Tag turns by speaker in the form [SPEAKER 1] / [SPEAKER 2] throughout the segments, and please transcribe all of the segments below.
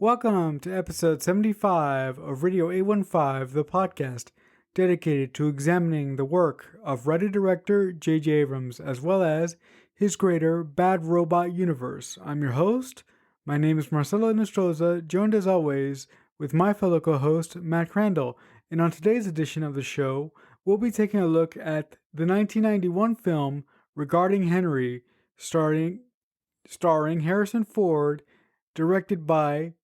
[SPEAKER 1] Welcome to episode 75 of Radio 815, the podcast dedicated to examining the work of writer director JJ Abrams as well as his greater Bad Robot universe. I'm your host. My name is Marcelo Nostroza, joined as always with my fellow co-host Matt Crandall. And on today's edition of the show, we'll be taking a look at the 1991 film Regarding Henry, starring Harrison Ford, directed by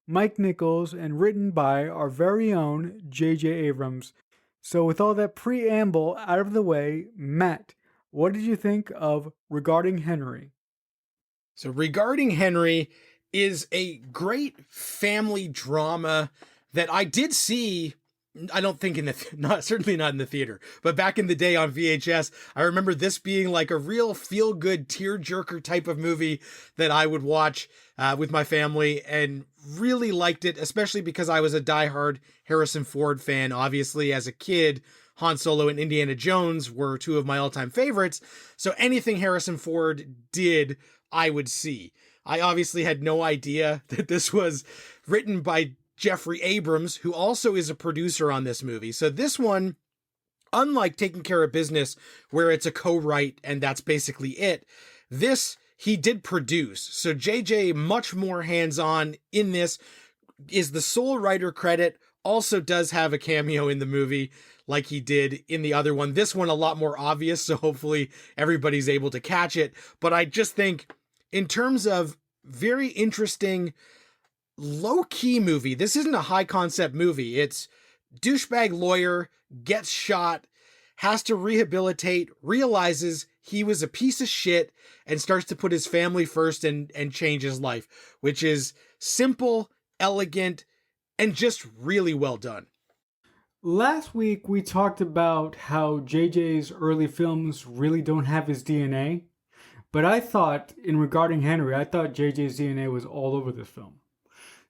[SPEAKER 1] Mike Nichols, and written by our very own JJ Abrams. So with all that preamble out of the way, Matt, what did you think of Regarding Henry?
[SPEAKER 2] So Regarding Henry is a great family drama that I did see. I don't think certainly not in the theater, but back in the day on VHS, I remember this being like a real feel-good tearjerker type of movie that I would watch with my family and really liked it, especially because I was a diehard Harrison Ford fan. Obviously, as a kid, Han Solo and Indiana Jones were two of my all-time favorites, so anything Harrison Ford did, I would see. I obviously had no idea that this was written by JJ Abrams, who also is a producer on this movie. So this one, unlike Taking Care of Business, where it's a co-write and that's basically it, this he did produce. So JJ, much more hands-on in this, is the sole writer credit, also does have a cameo in the movie like he did in the other one. This one a lot more obvious, so hopefully everybody's able to catch it. But I just think in terms of very interesting low-key movie, this isn't a high-concept movie. It's douchebag lawyer, gets shot, has to rehabilitate, realizes he was a piece of shit, and starts to put his family first and change his life, which is simple, elegant, and just really well done.
[SPEAKER 1] Last week, we talked about how JJ's early films really don't have his DNA, but I thought, in Regarding Henry, I thought JJ's DNA was all over this film.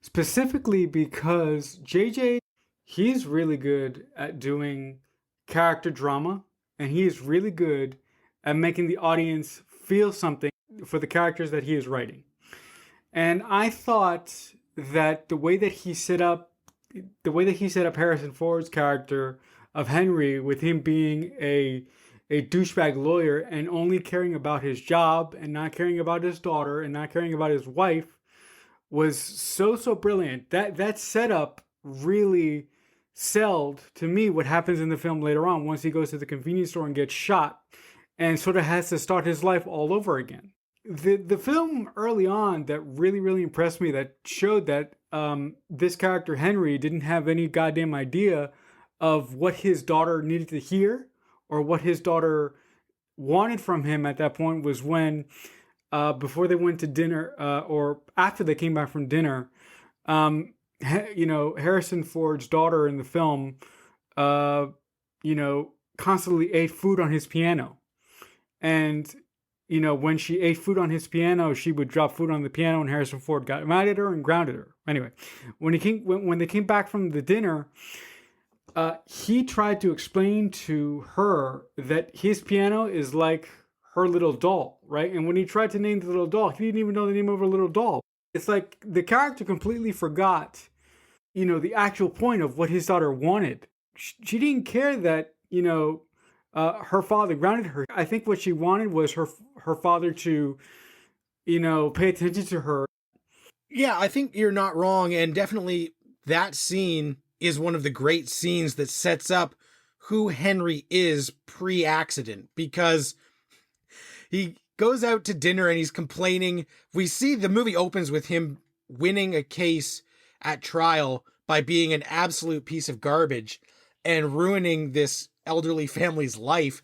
[SPEAKER 1] Specifically because JJ, he's really good at doing character drama, and he is really good at making the audience feel something for the characters that he is writing. And I thought that the way that he set up Harrison Ford's character of Henry, with him being a douchebag lawyer and only caring about his job and not caring about his daughter and not caring about his wife, was so brilliant. That setup really sold to me what happens in the film later on once he goes to the convenience store and gets shot and sort of has to start his life all over again. The film early on that really impressed me, that showed that this character Henry didn't have any goddamn idea of what his daughter needed to hear or what his daughter wanted from him at that point, was when before they went to dinner, or after they came back from dinner, Harrison Ford's daughter in the film, constantly ate food on his piano. And, when she ate food on his piano, she would drop food on the piano, and Harrison Ford got mad at her and grounded her. Anyway, when they came back from the dinner, he tried to explain to her that his piano is like her little doll, right? And when he tried to name the little doll, he didn't even know the name of her little doll. It's like the character completely forgot, the actual point of what his daughter wanted. She didn't care that, her father grounded her. I think what she wanted was her father to, pay attention to her.
[SPEAKER 2] Yeah, I think you're not wrong. And definitely that scene is one of the great scenes that sets up who Henry is pre-accident, because he goes out to dinner and he's complaining. We see the movie opens with him winning a case at trial by being an absolute piece of garbage and ruining this elderly family's life.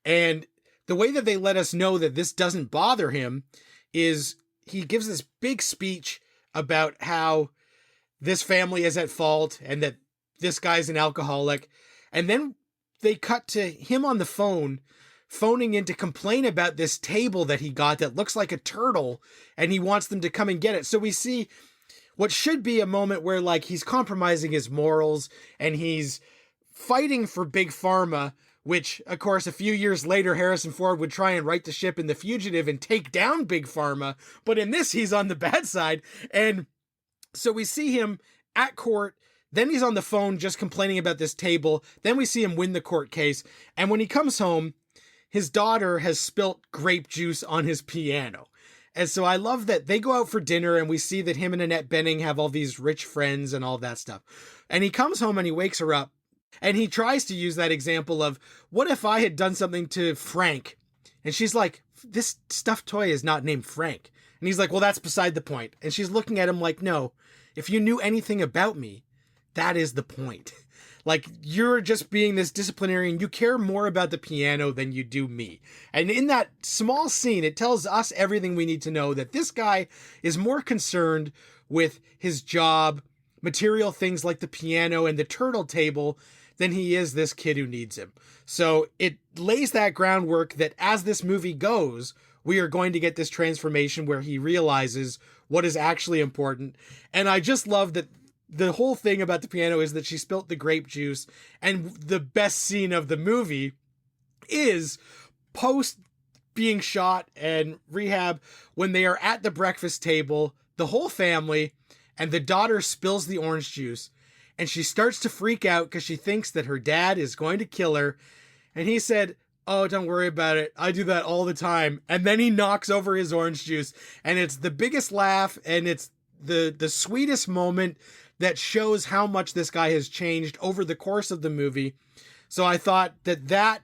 [SPEAKER 2] And the way that they let us know that this doesn't bother him is he gives this big speech about how this family is at fault and that this guy's an alcoholic. And then they cut to him on the phone, phoning in to complain about this table that he got that looks like a turtle, and he wants them to come and get it. So we see what should be a moment where, like, he's compromising his morals and he's fighting for Big Pharma, which, of course, a few years later, Harrison Ford would try and right the ship in The Fugitive and take down Big Pharma. But in this, he's on the bad side. And So we see him at court. Then he's on the phone just complaining about this table. Then we see him win the court case. And when he comes home, his daughter has spilt grape juice on his piano. And so I love that they go out for dinner and we see that him and Annette Bening have all these rich friends and all that stuff. And he comes home and he wakes her up and he tries to use that example of, what if I had done something to Frank? And she's like, this stuffed toy is not named Frank. And he's like, well, that's beside the point. And she's looking at him like, no, if you knew anything about me, that is the point. Like, you're just being this disciplinarian. You care more about the piano than you do me. And in that small scene, it tells us everything we need to know, that this guy is more concerned with his job, material things like the piano and the turtle table, than he is this kid who needs him. So it lays that groundwork that as this movie goes, we are going to get this transformation where he realizes what is actually important. And I just love that the whole thing about the piano is that she spilt the grape juice. And the best scene of the movie is post being shot and rehab, when they are at the breakfast table, the whole family, and the daughter spills the orange juice. And she starts to freak out because she thinks that her dad is going to kill her. And he said, oh, don't worry about it. I do that all the time. And then he knocks over his orange juice. And it's the biggest laugh. And it's the sweetest moment that shows how much this guy has changed over the course of the movie. So I thought that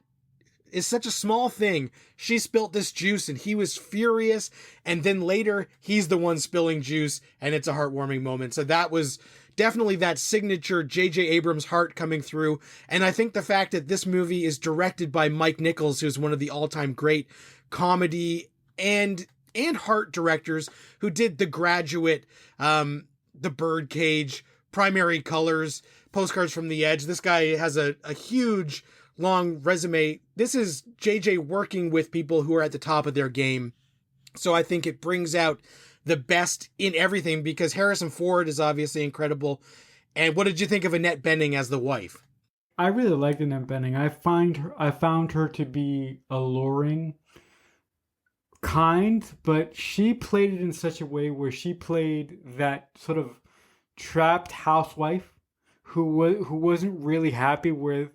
[SPEAKER 2] is such a small thing. She spilt this juice and he was furious. And then later he's the one spilling juice and it's a heartwarming moment. So that was definitely that signature JJ Abrams heart coming through. And I think the fact that this movie is directed by Mike Nichols, who's one of the all-time great comedy and heart directors, who did The Graduate, The Birdcage, Primary Colors, Postcards from the Edge. This guy has a huge, long resume. This is JJ working with people who are at the top of their game. So I think it brings out the best in everything, because Harrison Ford is obviously incredible. And what did you think of Annette Bening as the wife?
[SPEAKER 1] I really liked Annette Bening. I found her to be alluring, kind, but she played it in such a way where she played that sort of trapped housewife who wasn't really happy with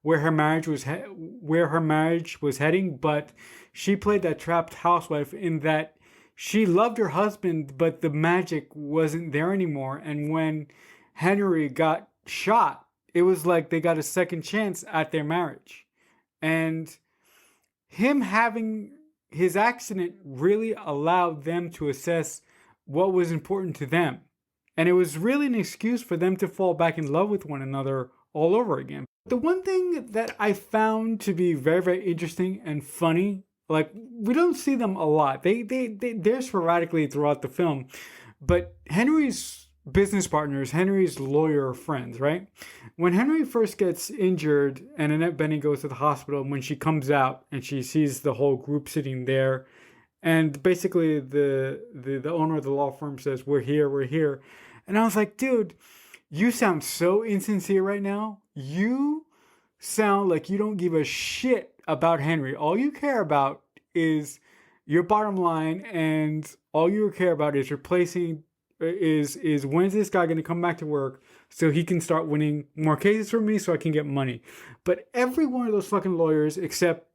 [SPEAKER 1] where her marriage was heading, but she played that trapped housewife in that she loved her husband, but the magic wasn't there anymore. And when Henry got shot, it was like they got a second chance at their marriage. And him having his accident really allowed them to assess what was important to them. And it was really an excuse for them to fall back in love with one another all over again. The one thing that I found to be very, very interesting and funny, like, we don't see them a lot. They're sporadically throughout the film. But Henry's business partners, Henry's lawyer friends, right? When Henry first gets injured and Annette Bening goes to the hospital, and when she comes out and she sees the whole group sitting there, and basically the owner of the law firm says, we're here. And I was like, dude, you sound so insincere right now. You sound like you don't give a shit about Henry. All you care about is your bottom line, and all you care about is when's this guy going to come back to work so he can start winning more cases for me so I can get money. But every one of those fucking lawyers, except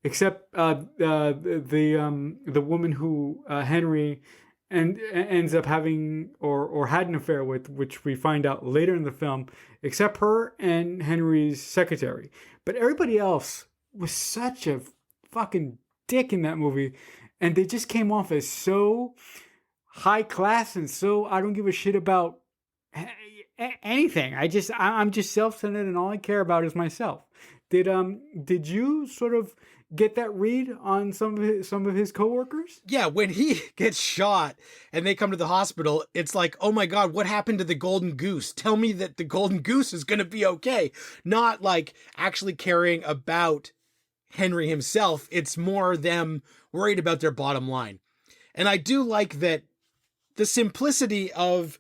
[SPEAKER 1] the woman who Henry ends up having or had an affair with, which we find out later in the film, except her and Henry's secretary. But everybody else was such a fucking dick in that movie, and they just came off as so high class and so I don't give a shit about anything. I'm just self-centered, and all I care about is myself. Did you sort of get that read on some of his coworkers?
[SPEAKER 2] Yeah, when he gets shot and they come to the hospital, it's like, oh my God, what happened to the golden goose? Tell me that the golden goose is going to be okay. Not like actually caring about Henry himself. It's more them worried about their bottom line. And I do like that the simplicity of,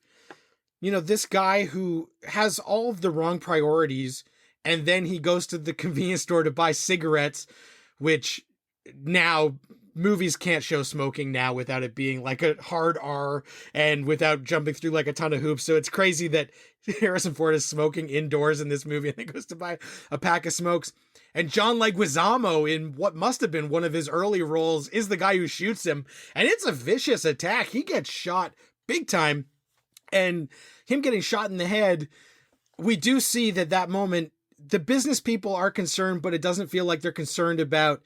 [SPEAKER 2] this guy who has all of the wrong priorities, and then he goes to the convenience store to buy cigarettes, which now movies can't show smoking now without it being like a hard R and without jumping through like a ton of hoops. So it's crazy that Harrison Ford is smoking indoors in this movie and then goes to buy a pack of smokes. And John Leguizamo, in what must have been one of his early roles, is the guy who shoots him. And it's a vicious attack. He gets shot big time. And him getting shot in the head, we do see that moment, the business people are concerned, but it doesn't feel like they're concerned about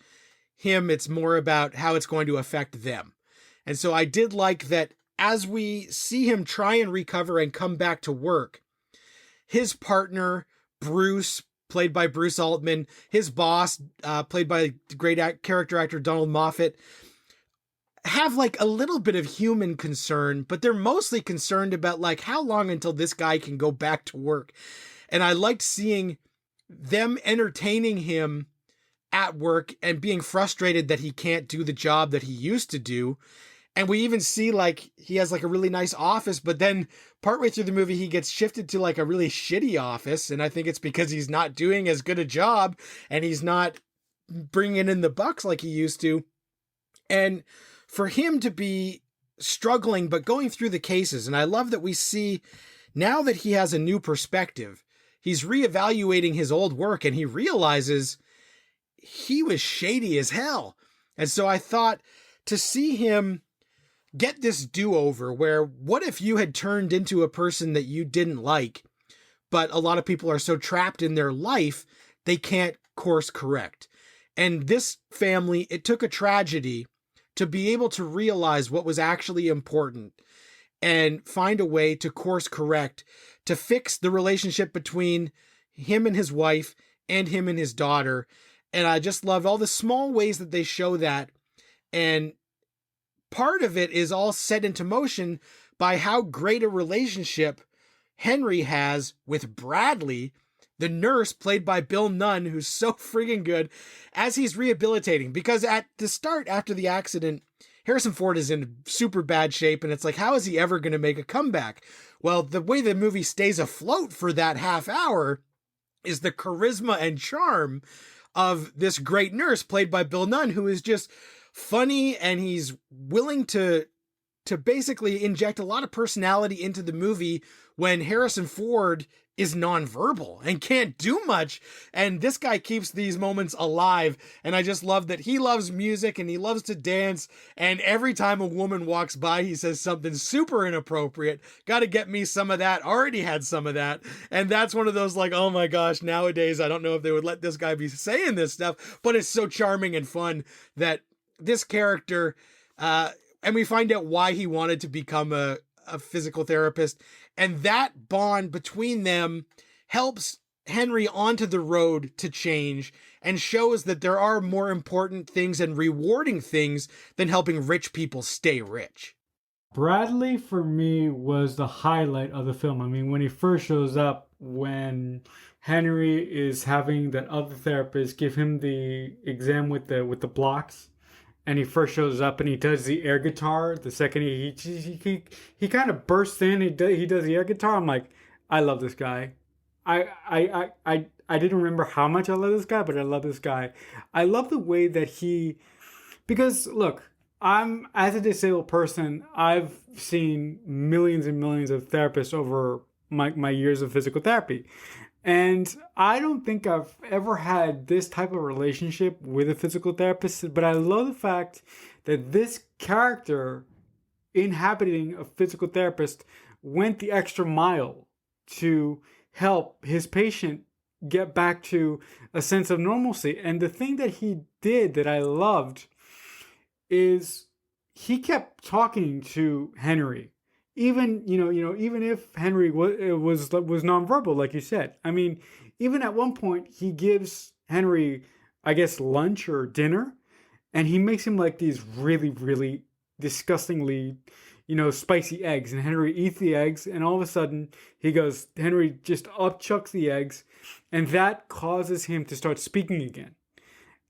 [SPEAKER 2] him. It's more about how it's going to affect them. And so I did like that as we see him try and recover and come back to work, his partner, Bruce, played by Bruce Altman, his boss, played by the great character actor Donald Moffat, have like a little bit of human concern, but they're mostly concerned about like how long until this guy can go back to work. And I liked seeing them entertaining him at work and being frustrated that he can't do the job that he used to do. And we even see like he has like a really nice office, but then partway through the movie, he gets shifted to like a really shitty office. And I think it's because he's not doing as good a job and he's not bringing in the bucks like he used to. And for him to be struggling, but going through the cases. And I love that we see now that he has a new perspective, he's reevaluating his old work and he realizes he was shady as hell. And so I thought to see him get this do-over where what if you had turned into a person that you didn't like, but a lot of people are so trapped in their life, they can't course correct. And this family, it took a tragedy to be able to realize what was actually important and find a way to course correct, to fix the relationship between him and his wife and him and his daughter. And I just loved all the small ways that they show that. And part of it is all set into motion by how great a relationship Henry has with Bradley, the nurse played by Bill Nunn, who's so friggin' good, as he's rehabilitating. Because at the start, after the accident, Harrison Ford is in super bad shape, and it's like, how is he ever going to make a comeback? Well, the way the movie stays afloat for that half hour is the charisma and charm of this great nurse played by Bill Nunn, who is just funny, and he's willing to basically inject a lot of personality into the movie when Harrison Ford is nonverbal and can't do much. And this guy keeps these moments alive. And I just love that he loves music and he loves to dance. And every time a woman walks by, he says something super inappropriate. Got to get me some of that. Already had some of that. And that's one of those like, oh my gosh, nowadays, I don't know if they would let this guy be saying this stuff, but it's so charming and fun that this character, and we find out why he wanted to become a physical therapist. And that bond between them helps Henry onto the road to change and shows that there are more important things and rewarding things than helping rich people stay rich.
[SPEAKER 1] Bradley, for me, was the highlight of the film. I mean, when he first shows up, when Henry is having that other therapist give him the exam with the blocks, and he first shows up and he does the air guitar. The second he kind of bursts in, he does the air guitar. I'm like, I love this guy. I didn't remember how much I love this guy, but I love this guy. I love the way that because look, I'm, as a disabled person, I've seen millions and millions of therapists over my years of physical therapy. And I don't think I've ever had this type of relationship with a physical therapist, but I love the fact that this character inhabiting a physical therapist went the extra mile to help his patient get back to a sense of normalcy. And the thing that he did that I loved is he kept talking to Henry. Even even if Henry was nonverbal, like you said. I mean, even at one point he gives Henry, I guess, lunch or dinner, and he makes him like these really, really disgustingly, spicy eggs. And Henry eats the eggs, and all of a sudden Henry just upchucks the eggs, and that causes him to start speaking again.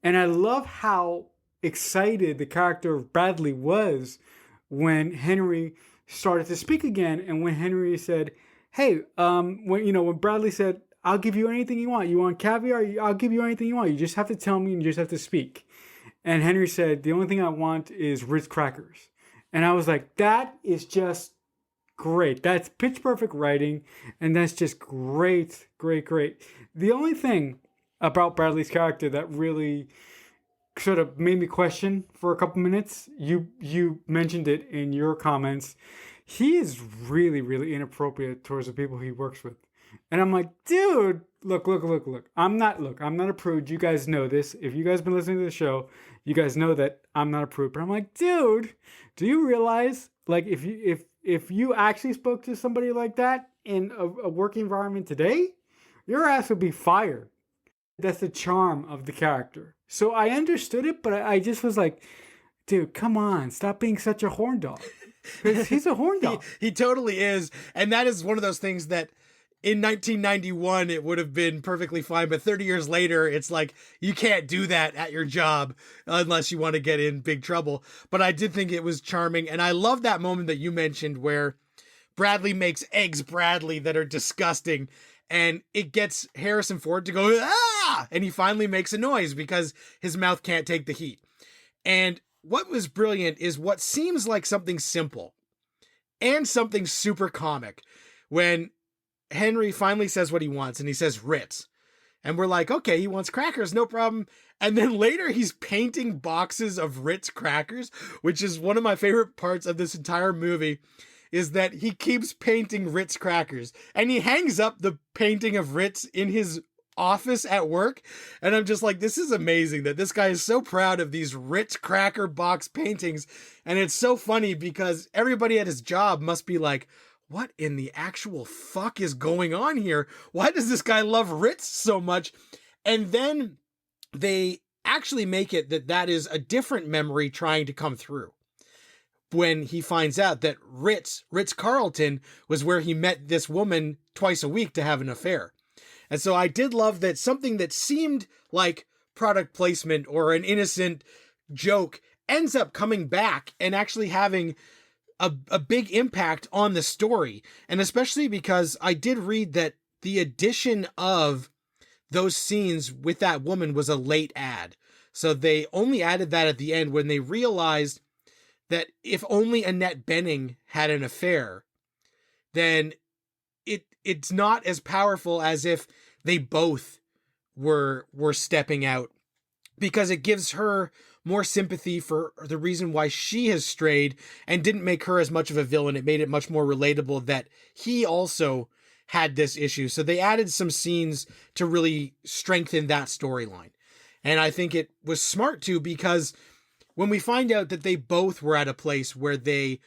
[SPEAKER 1] And I love how excited the character of Bradley was when Henry started to speak again, and when Henry said, "Hey, when Bradley said, I'll give you anything you want. You want caviar? I'll give you anything you want. You just have to tell me, and you just have to speak." And Henry said, the only thing I want is Ritz crackers. And I was like, that is just great. That's pitch perfect writing. And that's just great, great, great. The only thing about Bradley's character that really sort of made me question for a couple minutes, you mentioned it in your comments. He is really, really inappropriate towards the people he works with. And I'm like, dude, look. I'm not a prude. You guys know this. If you guys been listening to the show, you guys know that I'm not a prude. But I'm like, dude, do you realize, like, if you actually spoke to somebody like that in a work environment today, your ass would be fired. That's the charm of the character. So I understood it, but I just was like, dude, come on, stop being such a horn dog. Because he's a horn dog.
[SPEAKER 2] He totally is. And that is one of those things that in 1991, it would have been perfectly fine. But 30 years later, it's like, you can't do that at your job unless you want to get in big trouble. But I did think it was charming. And I love that moment that you mentioned where Bradley makes eggs Bradley that are disgusting. And it gets Harrison Ford to go, ah! And he finally makes a noise because his mouth can't take the heat. And what was brilliant is what seems like something simple and something super comic when Henry finally says what he wants, and he says Ritz. And we're like, okay, he wants crackers, no problem. And then later he's painting boxes of Ritz crackers, which is one of my favorite parts of this entire movie, is that he keeps painting Ritz crackers. And he hangs up the painting of Ritz in his office at work. And I'm just like, this is amazing that this guy is so proud of these Ritz cracker box paintings. And it's so funny because everybody at his job must be like, what in the actual fuck is going on here? Why does this guy love Ritz so much? And then they actually make it that is a different memory trying to come through. When he finds out that Ritz-Carlton was where he met this woman twice a week to have an affair. And so I did love that something that seemed like product placement or an innocent joke ends up coming back and actually having a big impact on the story. And especially because I did read that the addition of those scenes with that woman was a late add. So they only added that at the end when they realized that if only Annette Bening had an affair, then it's not as powerful as if they both were stepping out, because it gives her more sympathy for the reason why she has strayed and didn't make her as much of a villain. It made it much more relatable that he also had this issue. So they added some scenes to really strengthen that storyline. And I think it was smart too, because when we find out that they both were at a place where they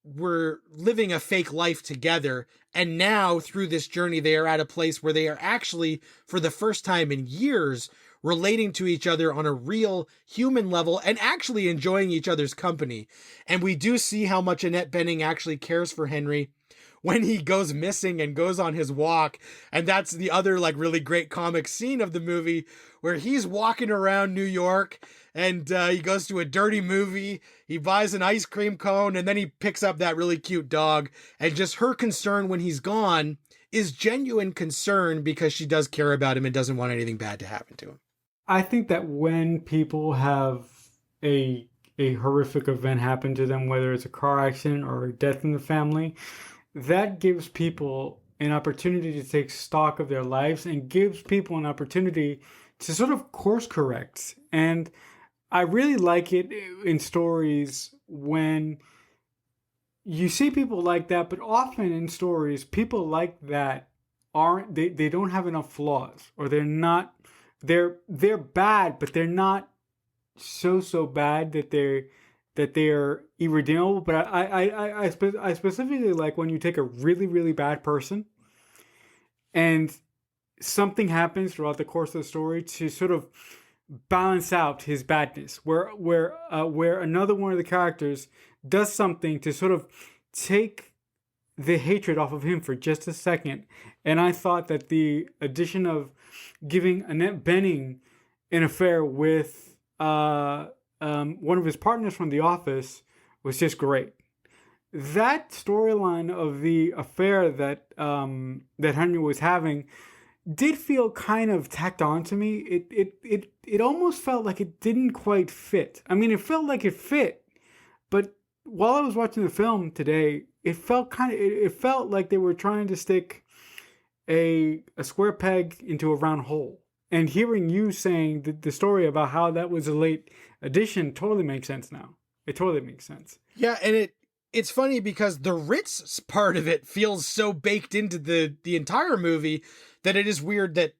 [SPEAKER 2] were living a fake life together, and now through this journey, they are at a place where they are actually, for the first time in years, relating to each other on a real human level and actually enjoying each other's company. And we do see how much Annette Bening actually cares for Henry when he goes missing and goes on his walk. And that's the other like really great comic scene of the movie, where he's walking around New York and he goes to a dirty movie. He buys an ice cream cone and then he picks up that really cute dog. And just her concern when he's gone is genuine concern because she does care about him and doesn't want anything bad to happen to him.
[SPEAKER 1] I think that when people have a horrific event happen to them, whether it's a car accident or a death in the family, that gives people an opportunity to take stock of their lives and gives people an opportunity to sort of course correct. And I really like it in stories when you see people like that, but often in stories, people like that they don't have enough flaws, or they're bad, but they're not so bad that they're irredeemable. But I specifically like when you take a really, really bad person and something happens throughout the course of the story to sort of balance out his badness, where another one of the characters does something to sort of take the hatred off of him for just a second. And I thought that the addition of giving Annette Bening an affair with one of his partners from The Office was just great. That storyline of the affair that Henry was having did feel kind of tacked on to me. It almost felt like it didn't quite fit. I mean, it felt like it fit, but while I was watching the film today, it felt like they were trying to stick a square peg into a round hole. And hearing you saying the story about how that was a late addition totally makes sense now. It totally makes sense.
[SPEAKER 2] Yeah, and it's funny because the Ritz part of it feels so baked into the entire movie that it is weird that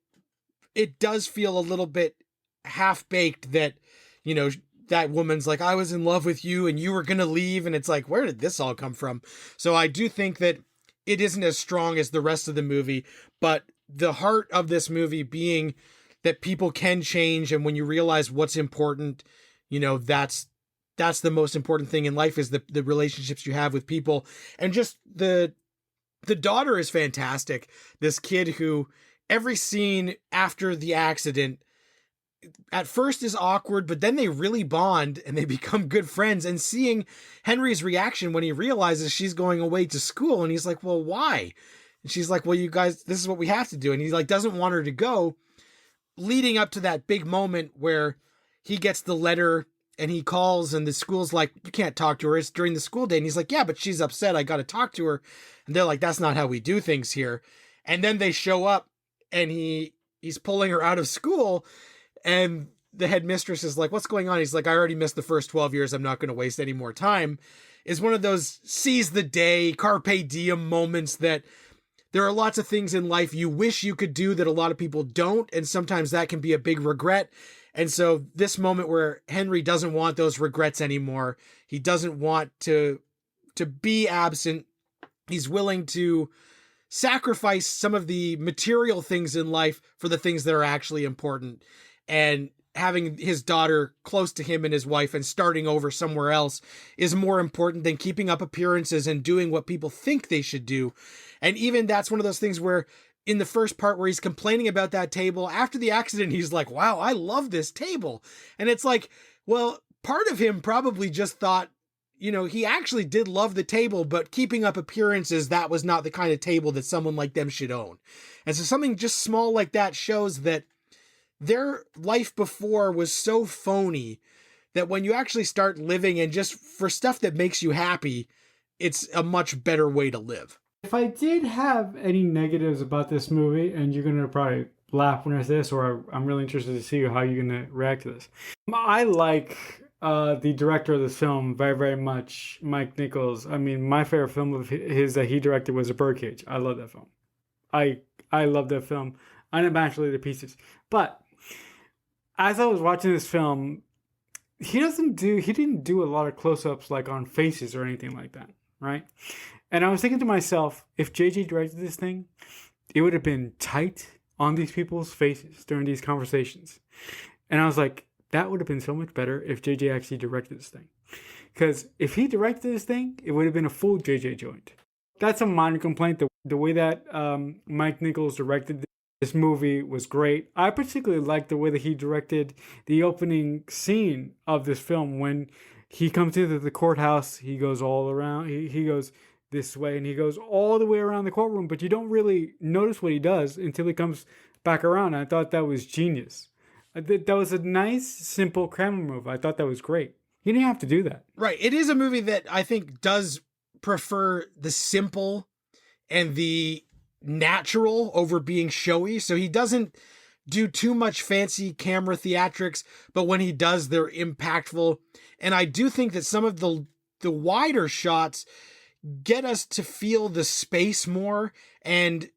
[SPEAKER 2] it does feel a little bit half baked that, you know, that woman's like, I was in love with you and you were going to leave. And it's like, where did this all come from? So I do think that it isn't as strong as the rest of the movie, but the heart of this movie being that people can change. And when you realize what's important, you know, that's the most important thing in life is the relationships you have with people. And just the daughter is fantastic. This kid who every scene after the accident at first is awkward, but then they really bond and they become good friends. And seeing Henry's reaction when he realizes she's going away to school and he's like, well, why? And she's like, well, you guys, this is what we have to do. And he like doesn't want her to go, leading up to that big moment where he gets the letter and he calls and the school's like, you can't talk to her. It's during the school day. And he's like, yeah, but she's upset. I got to talk to her. And they're like, that's not how we do things here. And then they show up and he's pulling her out of school. And the headmistress is like, what's going on? He's like, I already missed the first 12 years. I'm not going to waste any more time. Is one of those seize the day, carpe diem moments that there are lots of things in life you wish you could do that a lot of people don't. And sometimes that can be a big regret. And so this moment where Henry doesn't want those regrets anymore, he doesn't want to be absent. He's willing to sacrifice some of the material things in life for the things that are actually important. And having his daughter close to him and his wife and starting over somewhere else is more important than keeping up appearances and doing what people think they should do. And even that's one of those things where in the first part where he's complaining about that table after the accident, he's like, wow, I love this table. And it's like, well, part of him probably just thought, you know, he actually did love the table, but keeping up appearances, that was not the kind of table that someone like them should own. And so something just small like that shows that their life before was so phony that when you actually start living and just for stuff that makes you happy, it's a much better way to live.
[SPEAKER 1] If I did have any negatives about this movie, and you're going to probably laugh when I say this, or I'm really interested to see how you're going to react to this. I like the director of this film very, very much, Mike Nichols. I mean, my favorite film of his that he directed was A Birdcage. I love that film. I love that film unimaginably to pieces. But as I was watching this film, he didn't do a lot of close-ups like on faces or anything like that, right? And I was thinking to myself, if JJ directed this thing, it would have been tight on these people's faces during these conversations. And I was like, that would have been so much better if JJ actually directed this thing. Because if he directed this thing, it would have been a full JJ joint. That's a minor complaint. The way that Mike Nichols directed this movie was great. I particularly liked the way that he directed the opening scene of this film. When he comes into the courthouse, he goes all around. He goes this way and he goes all the way around the courtroom, but you don't really notice what he does until he comes back around. I thought that was genius. That was a nice, simple camera move. I thought that was great. He didn't have to do that.
[SPEAKER 2] Right. It is a movie that I think does prefer the simple and the natural over being showy. So he doesn't do too much fancy camera theatrics, but when he does, they're impactful. And I do think that some of the wider shots get us to feel the space more. And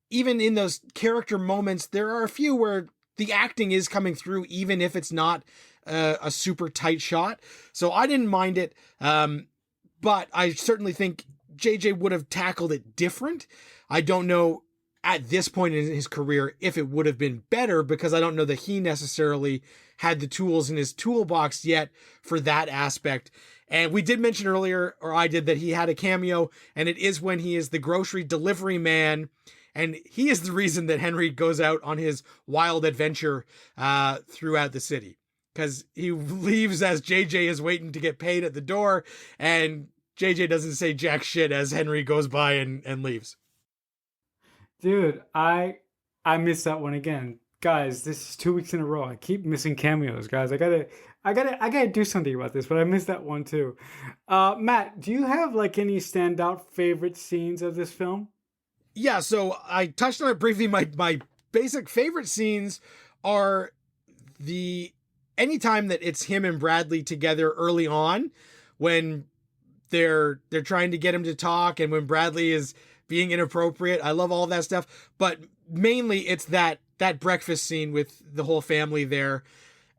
[SPEAKER 2] even in those character moments, there are a few where the acting is coming through, even if it's not a super tight shot. So I didn't mind it. But I certainly think JJ would have tackled it different. I don't know at this point in his career if it would have been better, because I don't know that he necessarily had the tools in his toolbox yet for that aspect. And we did mention earlier, or I did, that he had a cameo, and it is when he is the grocery delivery man. And he is the reason that Henry goes out on his wild adventure throughout the city, because he leaves as JJ is waiting to get paid at the door, and JJ doesn't say jack shit as Henry goes by and leaves.
[SPEAKER 1] Dude, I I missed that one again. Guys, this is 2 weeks in a row. I keep missing cameos, guys. I gotta do something about this, but I missed that one too. Matt, do you have like any standout favorite scenes of this film?
[SPEAKER 2] Yeah, so I touched on it briefly. My basic favorite scenes are the anytime that it's him and Bradley together early on when they're trying to get him to talk and when Bradley is being inappropriate. I love all of that stuff, but mainly it's that breakfast scene with the whole family there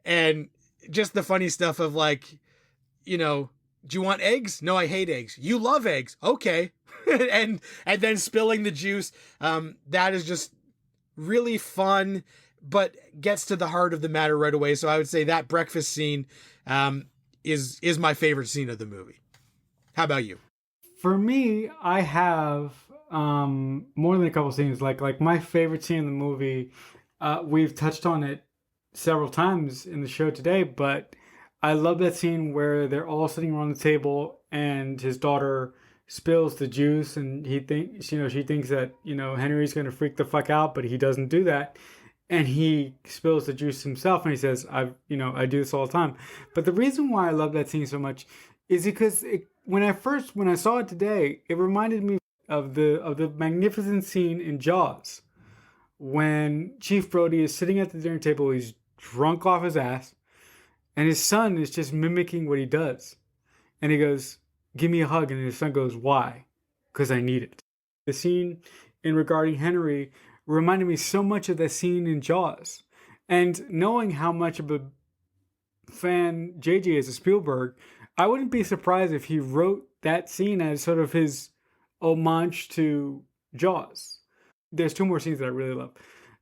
[SPEAKER 2] and just the funny stuff of like, do you want eggs? No, I hate eggs. You love eggs. Okay. and then spilling the juice. That is just really fun, but gets to the heart of the matter right away. So I would say that breakfast scene is my favorite scene of the movie. How about you?
[SPEAKER 1] For me, I have more than a couple scenes. Like my favorite scene in the movie. We've touched on it several times in the show today, but I love that scene where they're all sitting around the table and his daughter spills the juice and she thinks that, Henry's going to freak the fuck out, but he doesn't do that. And he spills the juice himself and he says, I do this all the time. But the reason why I love that scene so much is because when I saw it today, it reminded me of the magnificent scene in Jaws when Chief Brody is sitting at the dinner table. He's drunk off his ass, and his son is just mimicking what he does. And he goes, "Give me a hug," and his son goes, "Why?" "Because I need it." The scene in Regarding Henry reminded me so much of that scene in Jaws. And knowing how much of a fan JJ is of Spielberg, I wouldn't be surprised if he wrote that scene as sort of his homage to Jaws. There's two more scenes that I really love.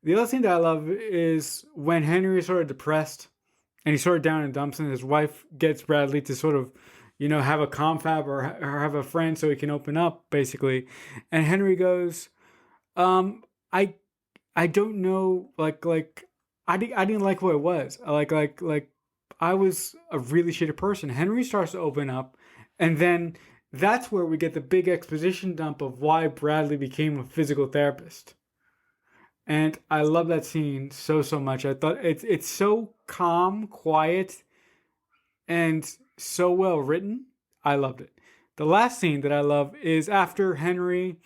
[SPEAKER 1] The other scene that I love is when Henry is sort of depressed and he's sort of down in the dumps and his wife gets Bradley to sort of, have a confab or have a friend so he can open up, basically. And Henry goes, I don't know, I didn't like what it was. Like I was a really shitty person. Henry starts to open up, and then that's where we get the big exposition dump of why Bradley became a physical therapist. And I love that scene so much. I thought it's so calm, quiet, and so well written. I loved it. The last scene that I love is after Henry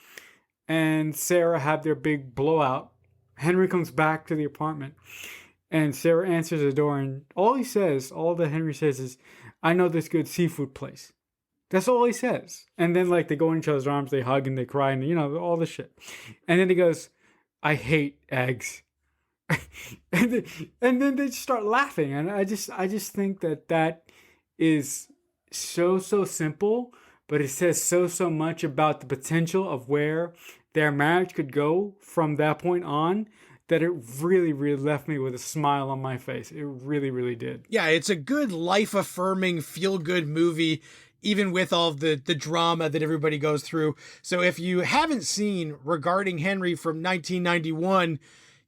[SPEAKER 1] and Sarah have their big blowout. Henry comes back to the apartment and Sarah answers the door, and all that Henry says is, "I know this good seafood place." That's all he says. And then they go in each other's arms, they hug and they cry and all this shit. And then he goes, "I hate eggs." and then they just start laughing. And I just think that is so simple, but it says so much about the potential of where their marriage could go from that point on, that it really, really left me with a smile on my face. It really, really did.
[SPEAKER 2] Yeah, it's a good life-affirming, feel-good movie, even with all the drama that everybody goes through. So if you haven't seen Regarding Henry from 1991,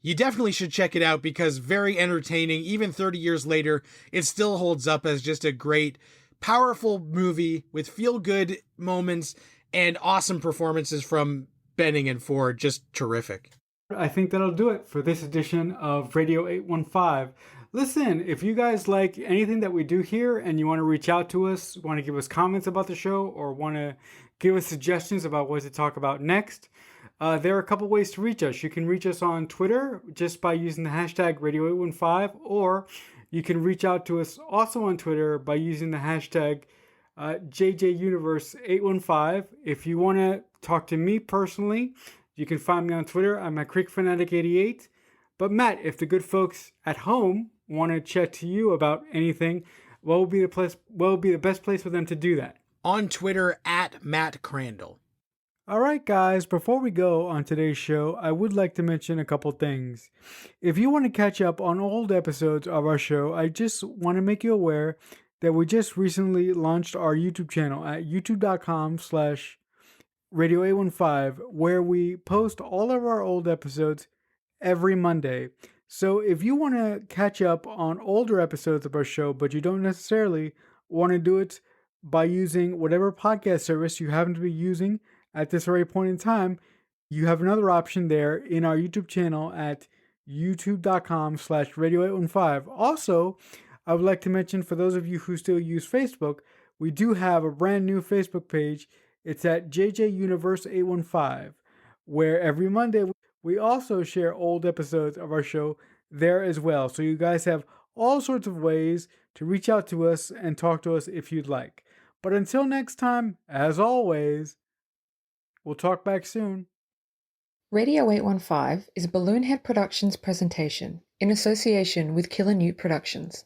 [SPEAKER 2] you definitely should check it out because very entertaining. Even 30 years later, it still holds up as just a great, powerful movie with feel-good moments and awesome performances from Benning and Ford. Just terrific.
[SPEAKER 1] I think that'll do it for this edition of Radio 815. Listen, if you guys like anything that we do here and you want to reach out to us, want to give us comments about the show, or want to give us suggestions about what to talk about next, there are a couple ways to reach us. You can reach us on Twitter just by using the hashtag Radio815, or you can reach out to us also on Twitter by using the hashtag JJUniverse815. If you want to talk to me personally, you can find me on Twitter. I'm at CreekFanatic88. But Matt, if the good folks at home want to chat to you about anything, what would be the best place for them to do that?
[SPEAKER 2] On Twitter at Matt Crandall.
[SPEAKER 1] All right, guys, before we go on today's show, I would like to mention a couple things. If you want to catch up on old episodes of our show, I just want to make you aware that we just recently launched our YouTube channel at youtube.com/Radio815, where we post all of our old episodes every Monday. So if you want to catch up on older episodes of our show, but you don't necessarily want to do it by using whatever podcast service you happen to be using at this very point in time, You have another option there in our YouTube channel at youtube.com/radio815. Also, I would like to mention for those of you who still use Facebook, we do have a brand new Facebook page. It's at JJ Universe 815, where every Monday we also share old episodes of our show there as well. So you guys have all sorts of ways to reach out to us and talk to us if you'd like. But until next time, as always, we'll talk back soon.
[SPEAKER 3] Radio 815 is a Balloonhead Productions presentation in association with Killer Newt Productions.